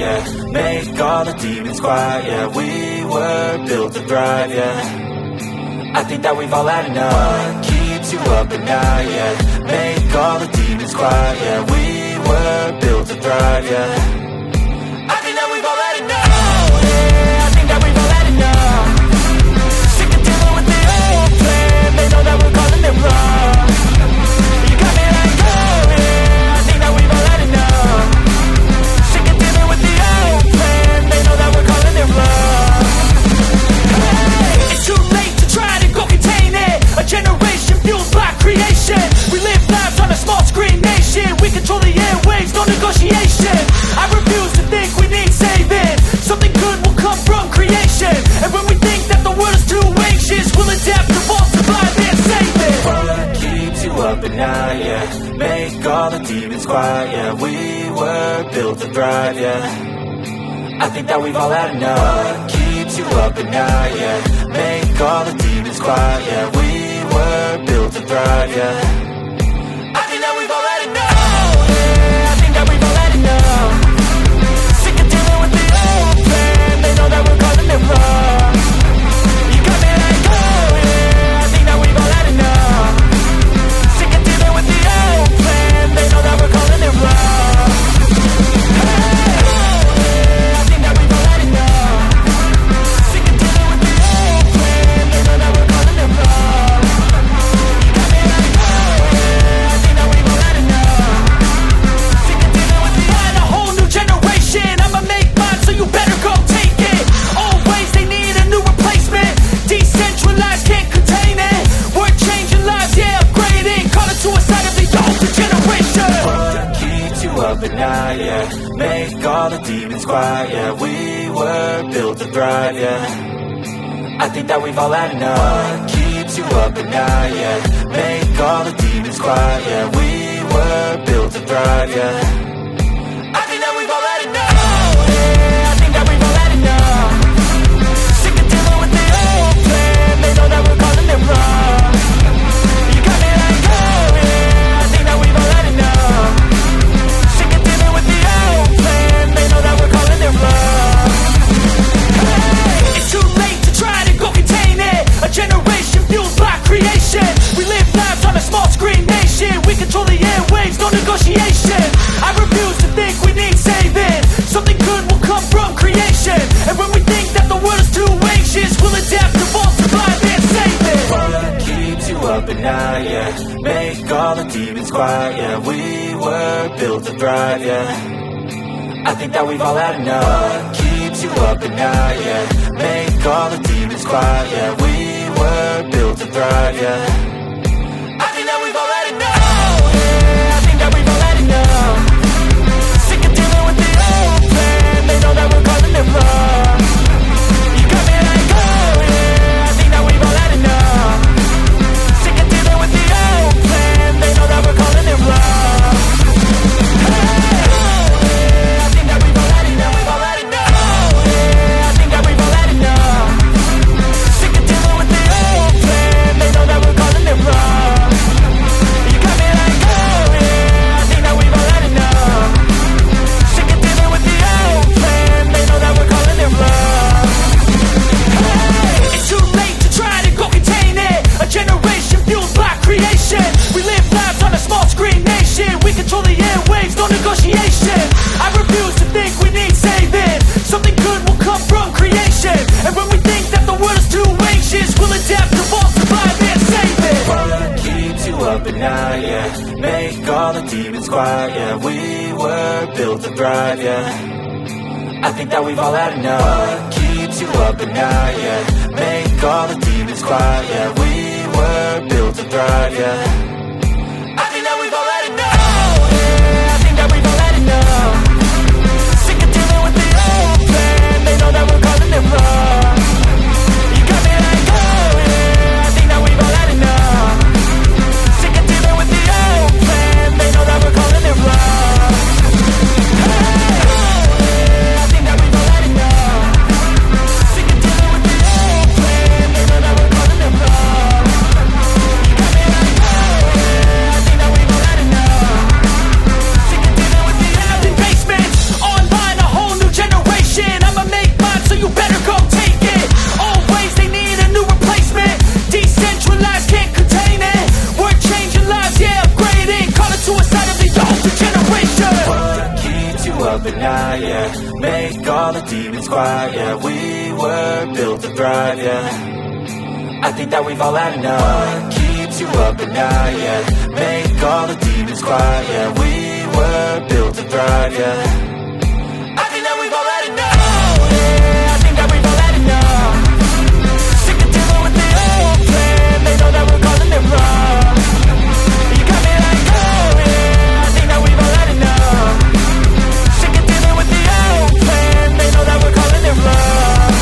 yeah. Make all the demons quiet, yeah. We were built to thrive, yeah. I think that we've all had enough. What keeps you up at night, yeah. Make all the demons quiet, yeah. We were built to thrive, yeah. I think that we've all had enough. Yeah, I think that we've all had enough. Sick of dealing with the old plan. They know that we're calling it wrong. You got me like, oh yeah, I think that we've all had enough. Sick of dealing with the old plan. They know that we're calling it wrong. Hey, it's too late to try to go contain it. A generation fueled by creation. We live lives on a small screen nation. We control the airwaves, no negotiation. I refuse to think we need saving. Something good will come from creation. And when we think that the world is too anxious, we'll adapt, evolve, survive and save it. What keeps you up at night, yeah. Make all the demons quiet, yeah. We were built to thrive, yeah. I think that we've all had enough. What keeps you up at night, yeah. Make all the demons quiet, yeah. We were built to thrive, yeah. I think that we've all had enough. Yeah, I think that we've all had enough. Sick of dealing with the old plan. They know that we're calling it wrong. You got me like, oh yeah, I think that we've all had enough. Sick of dealing with the old plan. They know that we're calling it wrong. Hey, oh yeah, I think that we've all had enough. Sick of dealing with the old plan. They know that we're calling it wrong. You got me like, oh yeah, I think that we've all had enough. Sick of dealing with the a whole new generation. I'ma make mine, so you better go take it. Always they need a new replacement. Decentralized, can't contain it. We're changing lives, yeah, upgrading. Call it suicide of the older generation. What keeps you up at night, yeah. Make all the demons quiet, yeah. We were built to thrive, yeah. I think that we've all had enough. What keeps you up at night, yeah. Make all the demons quiet, yeah. We were built to thrive, yeah. I think that we've all had enough. Yeah, I think that we've all had enough. Sick of dealing with the old plan. They know that we're calling it wrong. You got me like, oh yeah, I think that we've all had enough. Sick of dealing with the old plan. They know that we're calling it wrong. Hey, it's too late to try to go contain it. A generation fueled by creation. We live lives on a small screen nation. We control the airwaves, no negotiation. I refuse to think we need saving. Something good will come from creation. And when we think that the world is too anxious, we'll adapt, evolve, survive and save it. What keeps you up at night, yeah. Make all the demons quiet, yeah. We were built to thrive, yeah. I think that we've all had enough. What keeps you up at night, yeah. Make all the demons quiet, yeah. We were built to thrive, yeah. I think that we've all had enough. Yeah, I think that we've all had enough. Sick of dealing with the old plan. They know that we're calling it wrong. You got me like, oh yeah, I think that we've all had enough. Sick of dealing with the old plan. They know that we're calling it wrong. Hey, oh yeah, I think that we've all had enough. We've all had enough. Oh yeah, I think that we've all had enough. Sick of dealing with the old plan. They know that we're calling it wrong. You got me like, oh yeah, I think that we've all had enough. Sick of dealing with the old plan. They know that we're calling it wrong. Hey, it's too late to try to go contain it. A generation fueled by creation. We live lives on a small screen nation. We control the airwaves, no negotiation. I refuse to think we need saving. Something good will come from creation. And when we think that the world is too anxious, we'll adapt, evolve, survive and save it. What keeps you up at night, yeah. Make all the demons quiet, yeah. We were built to thrive, yeah. I think that we've all had enough. What keeps you up at night, yeah. Make all the demons quiet, yeah. We were built to thrive, yeah. I think that we've all had enough. Yeah, I think that we've all had enough. Sick of dealing with the old plan. They know that we're calling it wrong. You got me like, oh yeah, I think that we've all had enough. Sick of dealing with the old plan. They know that we're calling it wrong. Hey, oh yeah, I think that we've all had enough. Sick of dealing with the old plan. They know that we're calling it wrong. You got me like, oh up at night, yeah. Make all the demons quiet, yeah. We were built to thrive, yeah. I think that we've all had enough. What keeps you up at night, yeah. Make all the demons quiet, yeah. We were built to thrive, yeah. I think that we've all had enough. Oh, yeah, I think that we've all had enough. Sick of dealing with the old plan. They know that we're calling it wrong. You got me like, oh yeah, I think that we've all had enough. Sick of dealing with the old plan. They know that we're calling it wrong.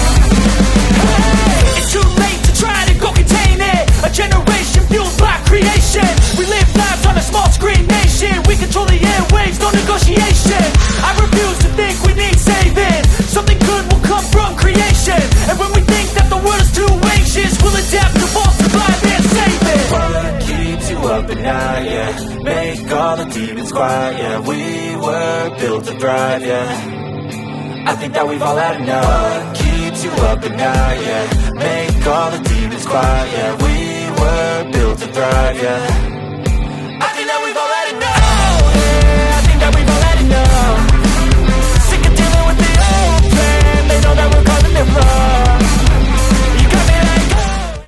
Hey, it's too late to try to go contain it. A generation fueled by creation. We live lives on a small screen nation. We control the airwaves, no negotiation. I refuse to think we need saving. Something good will come from creation. And when we think that the world is too anxious, we'll adapt, evolve, survive and save it. What keeps you up at night, yeah. Make all the demons quiet, yeah. We were built to thrive, yeah. I think that we've all had enough. What keeps you up at night, yeah. Make all the demons quiet, yeah. We were built to thrive, yeah.